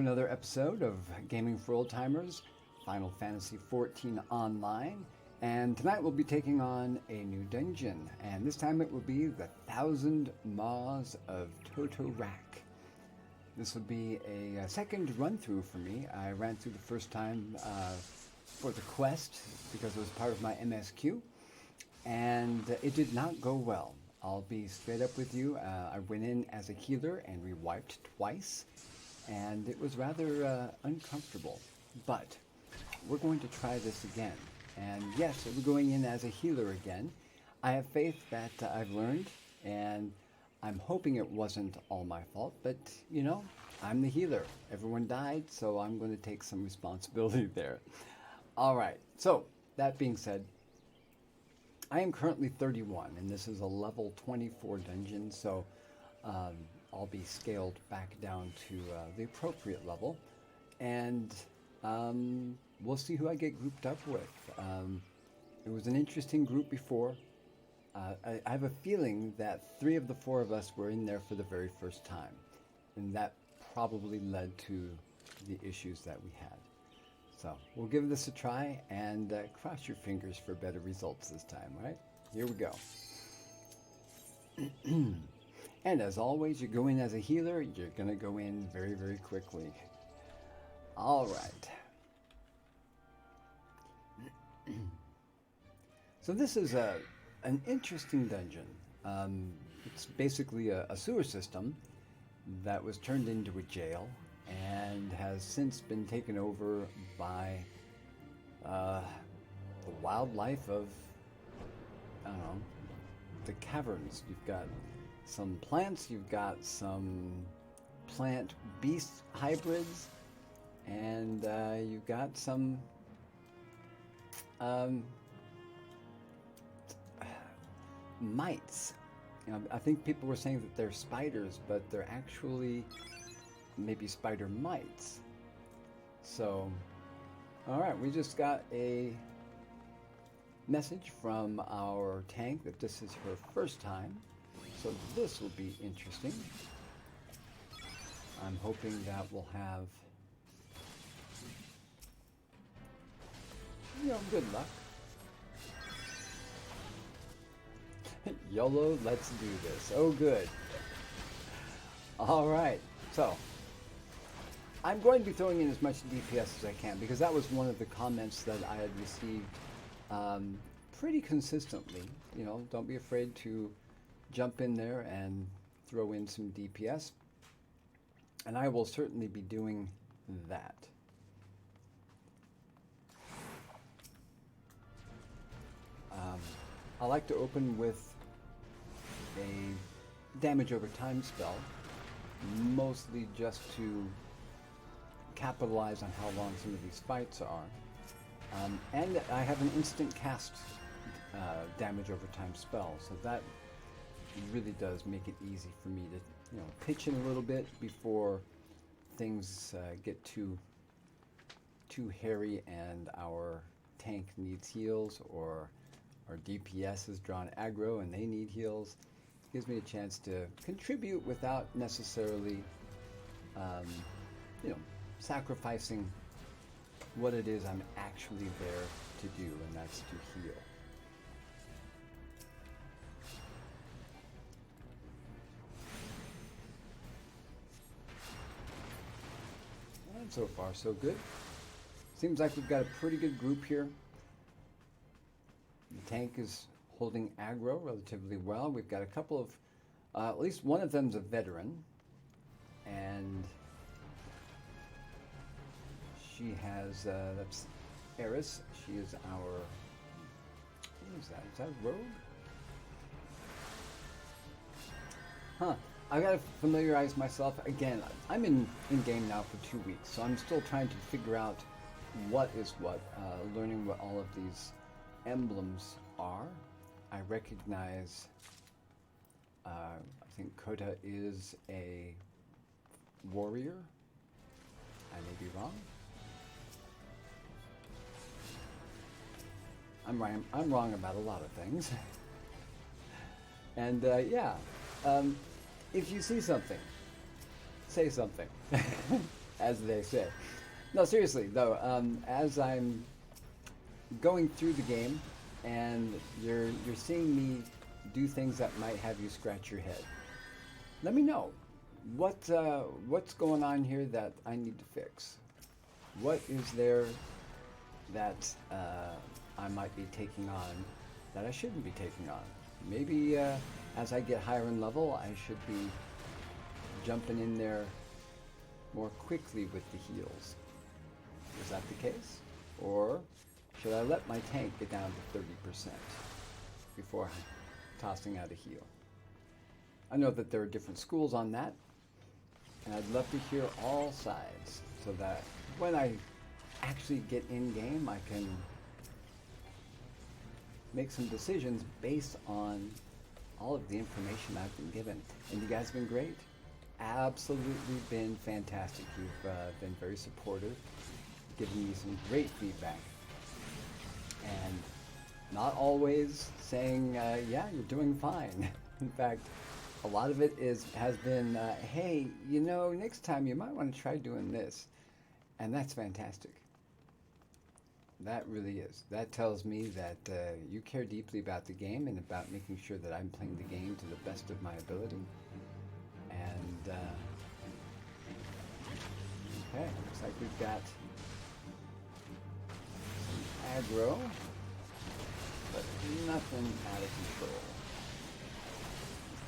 another episode of Gaming for Old Timers, Final Fantasy XIV Online, and tonight we'll be taking on a new dungeon, and this time it will be the Thousand Maws of Toto-Rak. This will be a second run-through for me. I ran through the first time for the quest because it was part of my MSQ, and it did not go well. I'll be straight up with you. I went in as a healer and rewiped twice, and it was rather uncomfortable. But we're going to try this again. And yes, we're going in as a healer again. I have faith that I've learned, and I'm hoping it wasn't all my fault, but you know, I'm the healer. Everyone died, so I'm going to take some responsibility there. All right, so that being said, I am currently 31, and this is a level 24 dungeon, so I'll be scaled back down to the appropriate level, and we'll see who I get grouped up with. It was an interesting group before. I have a feeling that 3 of the 4 of us were in there for the very first time, and that probably led to the issues that we had. So we'll give this a try and cross your fingers for better results this time, right? Here we go. And as always, you go in as a healer, you're going to go in very, very quickly. All right. So this is an interesting dungeon. It's basically a sewer system that was turned into a jail and has since been taken over by the wildlife of, I don't know, the caverns. You've got some plants, you've got some plant-beast hybrids, and you've got some mites. You know, I think people were saying that they're spiders, but they're actually maybe spider mites. So, all right, we just got a message from our tank that this is her first time, so this will be interesting. I'm hoping that we'll have, you know, good luck. YOLO, let's do this. Oh, good. All right, so I'm going to be throwing in as much DPS as I can because that was one of the comments that I had received pretty consistently. You know, don't be afraid to jump in there and throw in some DPS, and I will certainly be doing that. I like to open with a damage over time spell, mostly just to capitalize on how long some of these fights are. And I have an instant cast damage over time spell, so that really does make it easy for me to, you know, pitch in a little bit before things get too hairy and our tank needs heals, or our DPS is drawn aggro and they need heals. It gives me a chance to contribute without necessarily, you know, sacrificing what it is I'm actually there to do, and that's to heal. And so far, so good. Seems like we've got a pretty good group here. The tank is holding aggro relatively well. We've got a couple of, at least one of them's a veteran, and she has, that's Eris. She is our, what is that? Is that Rogue? Huh. I gotta familiarize myself. Again, I'm in game now for 2 weeks, so I'm still trying to figure out what is what, learning what all of these emblems are. I recognize, I think Kota is a warrior. I may be wrong. I'm wrong about a lot of things. And yeah, if you see something, say something. as they say. No, seriously though, as I'm going through the game, and you're seeing me do things that might have you scratch your head, let me know what's going on here that I need to fix. What is there that I might be taking on that I shouldn't be taking on? Maybe as I get higher in level, I should be jumping in there more quickly with the heals. Is that the case? Or should I let my tank get down to 30% before tossing out a heal? I know that there are different schools on that, and I'd love to hear all sides so that when I actually get in game, I can make some decisions based on all of the information I've been given. And you guys have been great. Absolutely been fantastic. You've been very supportive, giving me some great feedback. And not always saying, yeah, you're doing fine. In fact, a lot of it has been, hey, you know, next time you might want to try doing this. And that's fantastic. That really is. That tells me that you care deeply about the game and about making sure that I'm playing the game to the best of my ability. And, okay, looks like we've got some aggro, but nothing out of control.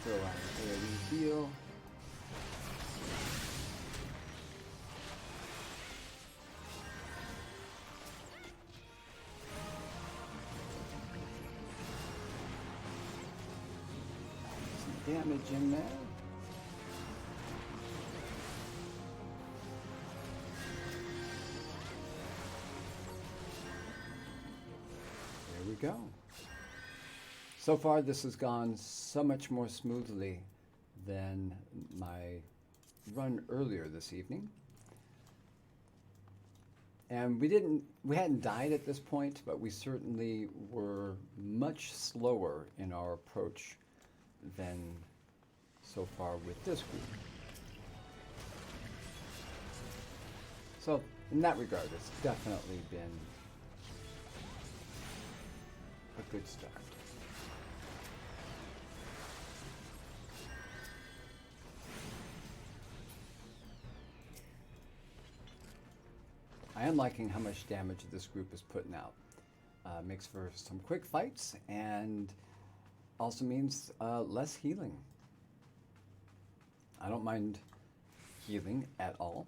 Throw out an AoE heal. Some damage in there. There we go. So far, this has gone so much more smoothly than my run earlier this evening. And we hadn't died at this point, but we certainly were much slower in our approach than so far with this group. So in that regard, it's definitely been a good start. I am liking how much damage this group is putting out. Makes for some quick fights and also means less healing. I don't mind healing at all,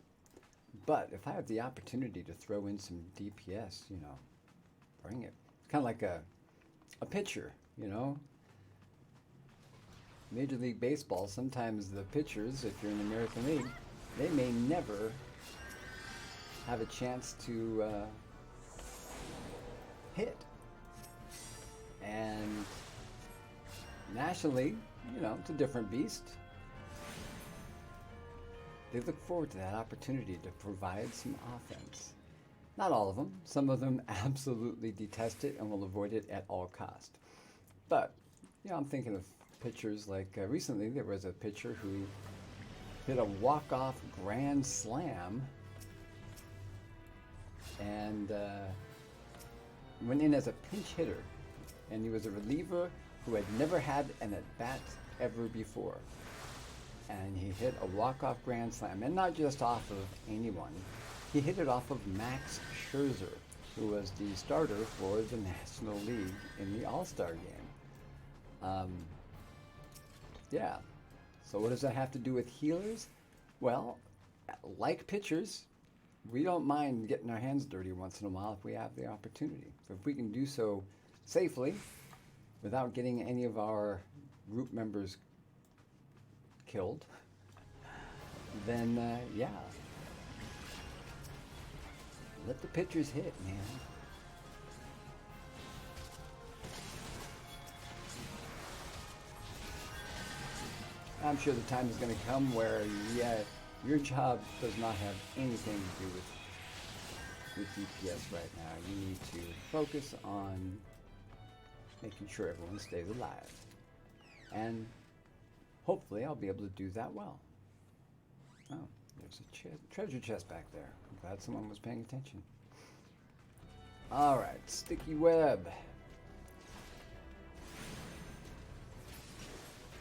but if I have the opportunity to throw in some DPS, you know, bring it. It's kind of like a pitcher, you know. Major League Baseball, sometimes the pitchers, if you're in the American League, they may never have a chance to hit. And nationally, you know, it's a different beast. They look forward to that opportunity to provide some offense. Not all of them. Some of them absolutely detest it and will avoid it at all cost. But, you know, I'm thinking of pitchers like recently there was a pitcher who hit a walk-off grand slam and went in as a pinch hitter, and he was a reliever who had never had an at-bat ever before, and he hit a walk-off grand slam, and not just off of anyone. He hit it off of Max Scherzer, who was the starter for the National League in the All-Star game. Yeah, so what does that have to do with healers? Well, like pitchers, we don't mind getting our hands dirty once in a while if we have the opportunity. So if we can do so safely without getting any of our group members killed, then yeah, let the pitchers hit, man. I'm sure the time is going to come where, yeah, your job does not have anything to do with DPS right now. You need to focus on making sure everyone stays alive. And hopefully I'll be able to do that well. Oh, There's a treasure chest back there. I'm glad someone was paying attention. Alright, sticky web.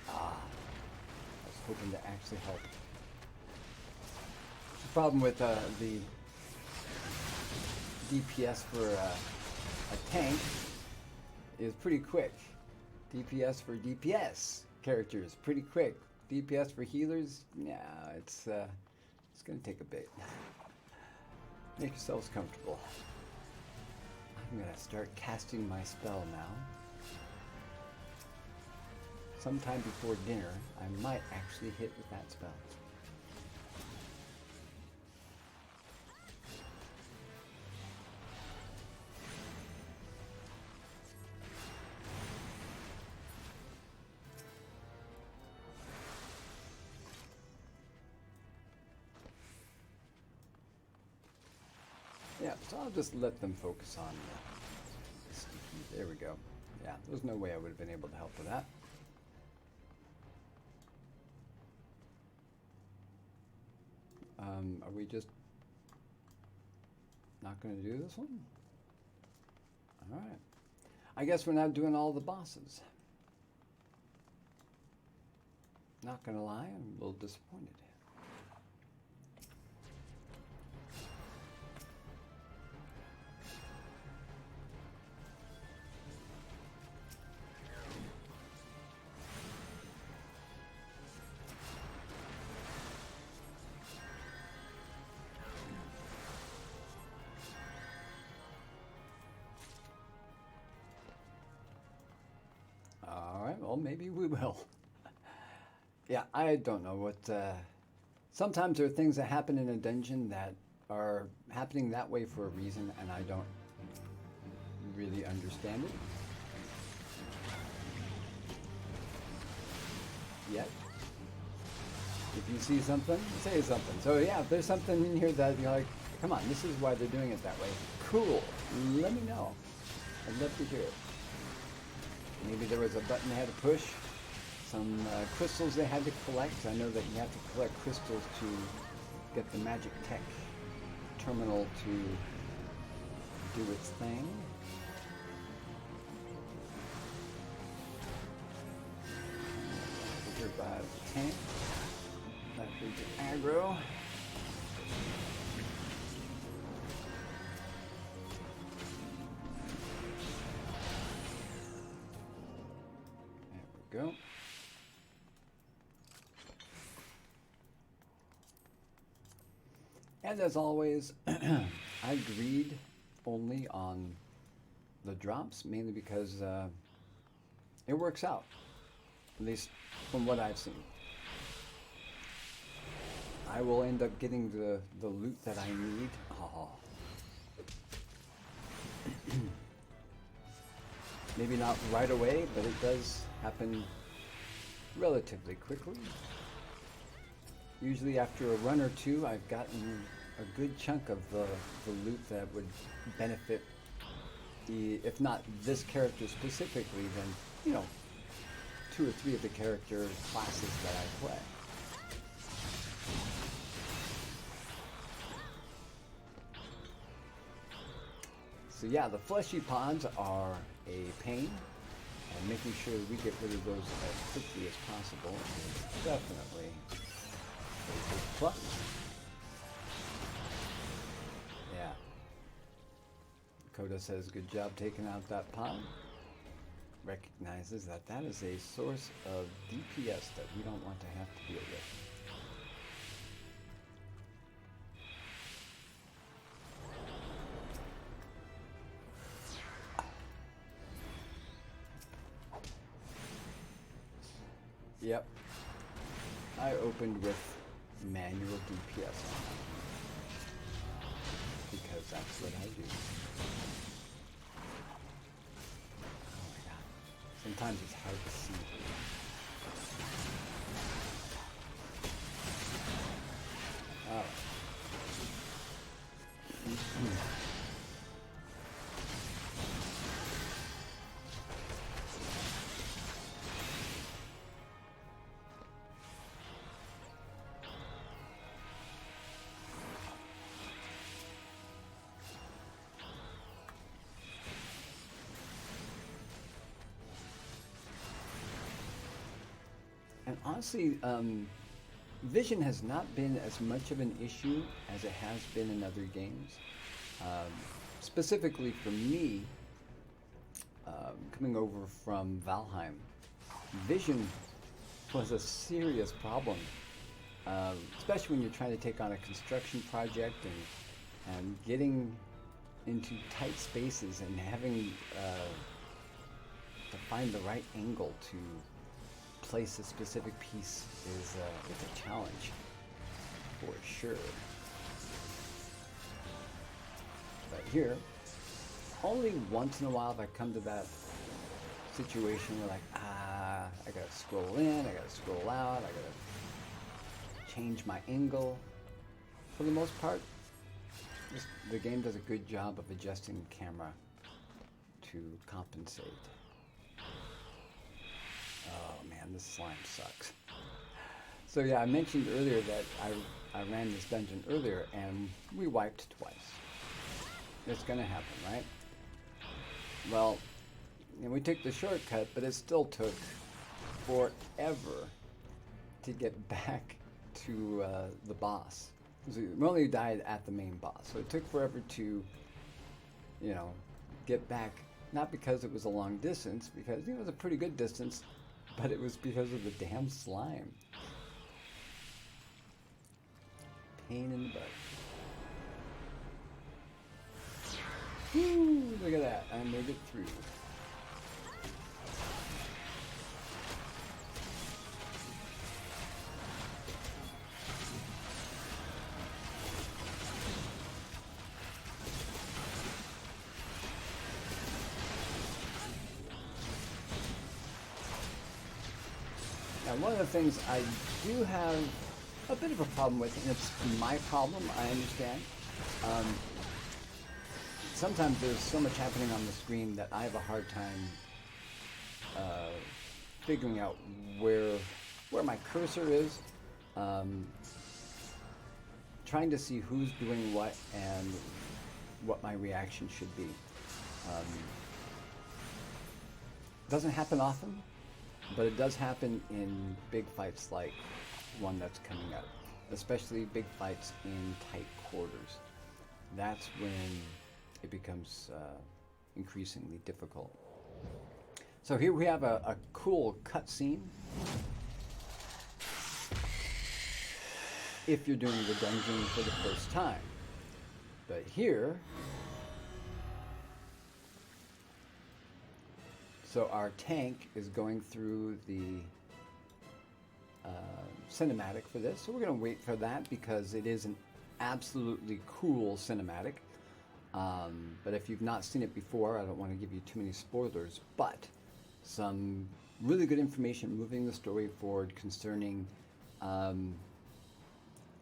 I was hoping to actually help. The problem with the DPS for a tank is pretty quick. DPS for DPS characters, pretty quick. DPS for healers, yeah, it's gonna take a bit. Make yourselves comfortable. I'm gonna start casting my spell now. Sometime before dinner, I might actually hit with that spell. Yeah, so I'll just let them focus on the sticky. There we go. Yeah, there's no way I would have been able to help with that. Are we just not going to do this one? Alright. I guess we're not doing all the bosses. Not going to lie, I'm a little disappointed. Well, maybe we will. Yeah, I don't know what... sometimes there are things that happen in a dungeon that are happening that way for a reason, and I don't really understand it. Yet. If you see something, say something. So yeah, if there's something in here that you're like, come on, this is why they're doing it that way. Cool. Let me know. I'd love to hear it. Maybe there was a button they had to push, some crystals they had to collect. I know that you have to collect crystals to get the magic tech terminal to do its thing. Revive the tank. That would be aggro. Go. And as always, I agreed only on the drops, mainly because it works out, at least from what I've seen. I will end up getting the loot that I need. Oh. Maybe not right away, but it does happen relatively quickly. Usually after a run or two, I've gotten a good chunk of the loot that would benefit if not this character specifically, then, you know, 2 or 3 of the character classes that I play. So yeah, the fleshy pods are a pain, and making sure we get rid of those as quickly as possible is definitely a big plus. Yeah. Coda says, good job taking out that pod. Recognizes that that is a source of DPS that we don't want to have to deal with. Yep. I opened with manual DPS on that, because that's what I do. Oh my god. Sometimes it's hard to see. Oh. And honestly, vision has not been as much of an issue as it has been in other games. Specifically for me, coming over from Valheim, vision was a serious problem, especially when you're trying to take on a construction project and getting into tight spaces and having to find the right angle to place a specific piece is a challenge for sure. But here, only once in a while have I come to that situation where like, I gotta scroll in, I gotta scroll out, I gotta change my angle. For the most part, the game does a good job of adjusting the camera to compensate. Oh man, this slime sucks. So yeah, I mentioned earlier that I ran this dungeon earlier and we wiped twice. It's gonna happen, right? Well, we took the shortcut, but it still took forever to get back to the boss. We only died at the main boss, so it took forever to, get back. Not because it was a long distance, because it was a pretty good distance, but it was because of the damn slime. Pain in the butt. Woo, look at that, I made it through. Now, one of the things I do have a bit of a problem with, and it's my problem, I understand. Sometimes there's so much happening on the screen that I have a hard time figuring out where my cursor is, trying to see who's doing what and what my reaction should be. Doesn't happen often, but it does happen in big fights like one that's coming up, especially big fights in tight quarters. That's when it becomes increasingly difficult. So here we have a cool cutscene. If you're doing the dungeon for the first time. But here, so our tank is going through the cinematic for this. So we're going to wait for that because it is an absolutely cool cinematic. But if you've not seen it before, I don't want to give you too many spoilers, but some really good information moving the story forward concerning an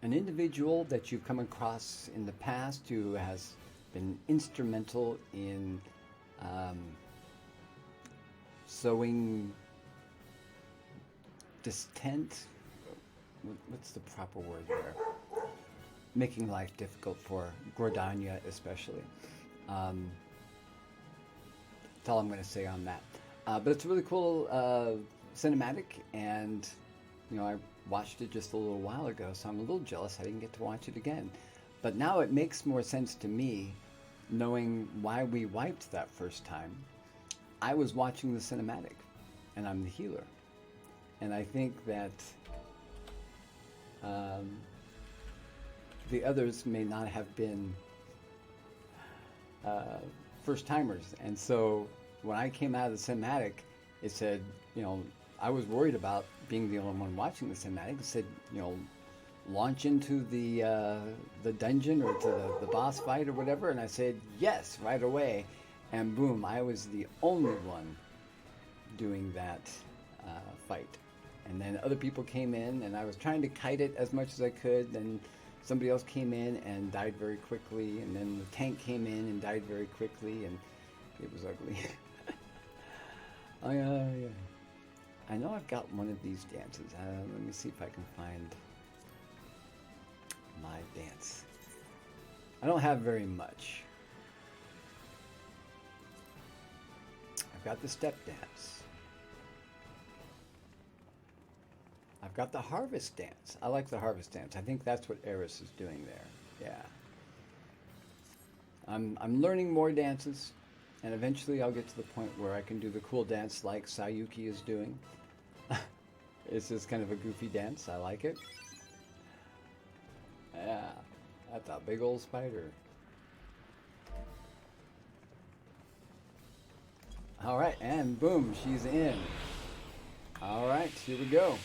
individual that you've come across in the past who has been instrumental in sowing distent. What's the proper word there? Making life difficult for Gordania especially. That's all I'm going to say on that. But it's a really cool cinematic, and I watched it just a little while ago, so I'm a little jealous I didn't get to watch it again. But now it makes more sense to me, knowing why we wiped that first time. I was watching the cinematic, and I'm the healer. And I think that the others may not have been first-timers. And so when I came out of the cinematic, it said, I was worried about being the only one watching the cinematic. It said, launch into the dungeon or to the boss fight or whatever. And I said, yes, right away. And boom, I was the only one doing that fight. And then other people came in, and I was trying to kite it as much as I could. Then somebody else came in and died very quickly. And then the tank came in and died very quickly, and it was ugly. Oh, yeah. I know I've got one of these dances. Let me see if I can find my dance. I don't have very much. I've got the step dance. got the harvest dance. I like the harvest dance. I think that's what Eris is doing there. Yeah. I'm learning more dances, and eventually I'll get to the point where I can do the cool dance like Sayuki is doing. It's just kind of a goofy dance. I like it. Yeah, that's a big old spider. All right, and boom, she's in. All right, here we go.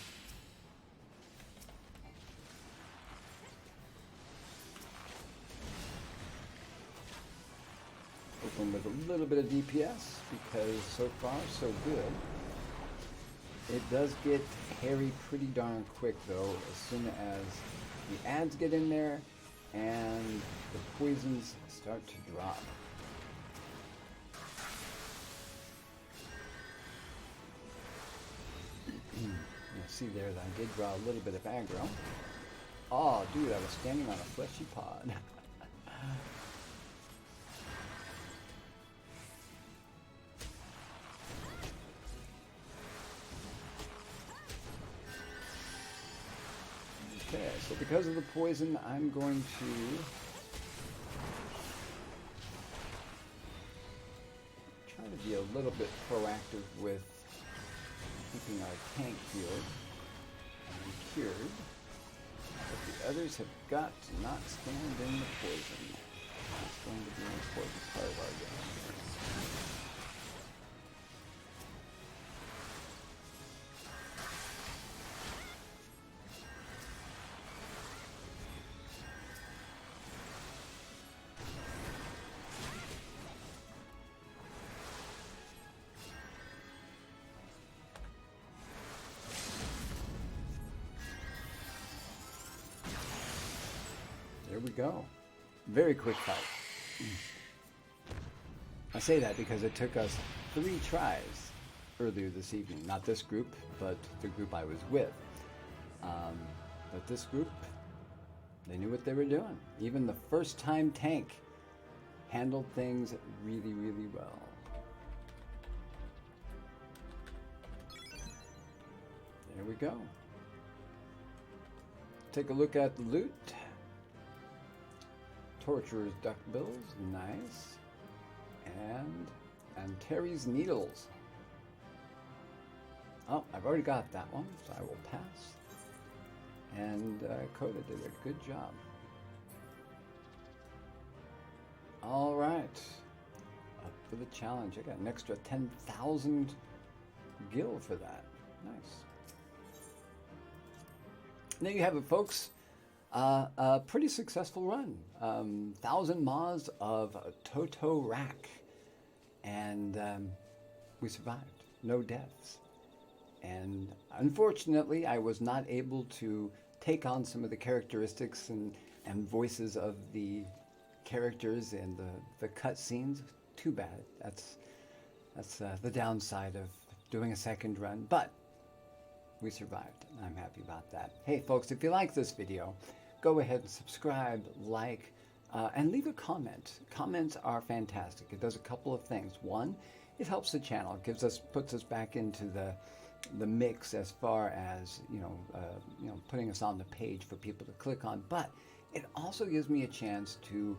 Open with a little bit of DPS because so far so good. It does get hairy pretty darn quick though as soon as the ads get in there and the poisons start to drop. You'll see there that I did draw a little bit of aggro. Oh dude, I was standing on a fleshy pod. Okay, so because of the poison, I'm going to try to be a little bit proactive with keeping our tank healed and cured. But the others have got to not stand in the poison. That's going to be an important part of our game. There we go. Very quick fight. I say that because it took us 3 tries earlier this evening. Not this group, but the group I was with. But this group, they knew what they were doing. Even the first time tank handled things really, really well. There we go. Take a look at the loot. Torturer's duckbills, nice. And Terry's needles. Oh, I've already got that one, so I will pass. And Coda did a good job. All right, up for the challenge. I got an extra 10,000 gil for that. Nice. There you have it, folks. A pretty successful run. 1,000 Maws of Toto-Rak. And we survived. No deaths. And unfortunately, I was not able to take on some of the characteristics and voices of the characters in the cutscenes. Too bad. That's the downside of doing a second run. But we survived. I'm happy about that. Hey, folks, if you like this video, go ahead and subscribe, like, and leave a comment. Comments are fantastic. It does a couple of things. One, it helps the channel. It puts us back into the mix as far as putting us on the page for people to click on. But it also gives me a chance to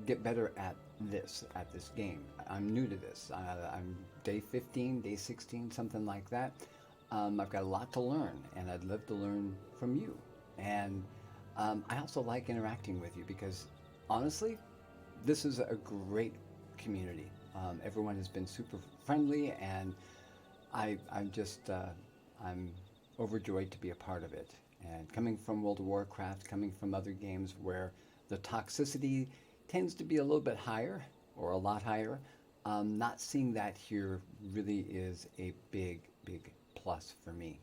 get better at this game. I'm new to this. I'm day 15, day 16, something like that. I've got a lot to learn, and I'd love to learn from you. And I also like interacting with you because, honestly, this is a great community. Everyone has been super friendly, and I'm overjoyed to be a part of it. And coming from World of Warcraft, coming from other games where the toxicity tends to be a little bit higher, or a lot higher, not seeing that here really is a big, big plus for me.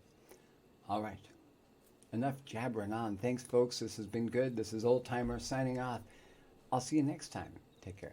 All right. Enough jabbering on. Thanks, folks. This has been good. This is Old Timer signing off. I'll see you next time. Take care.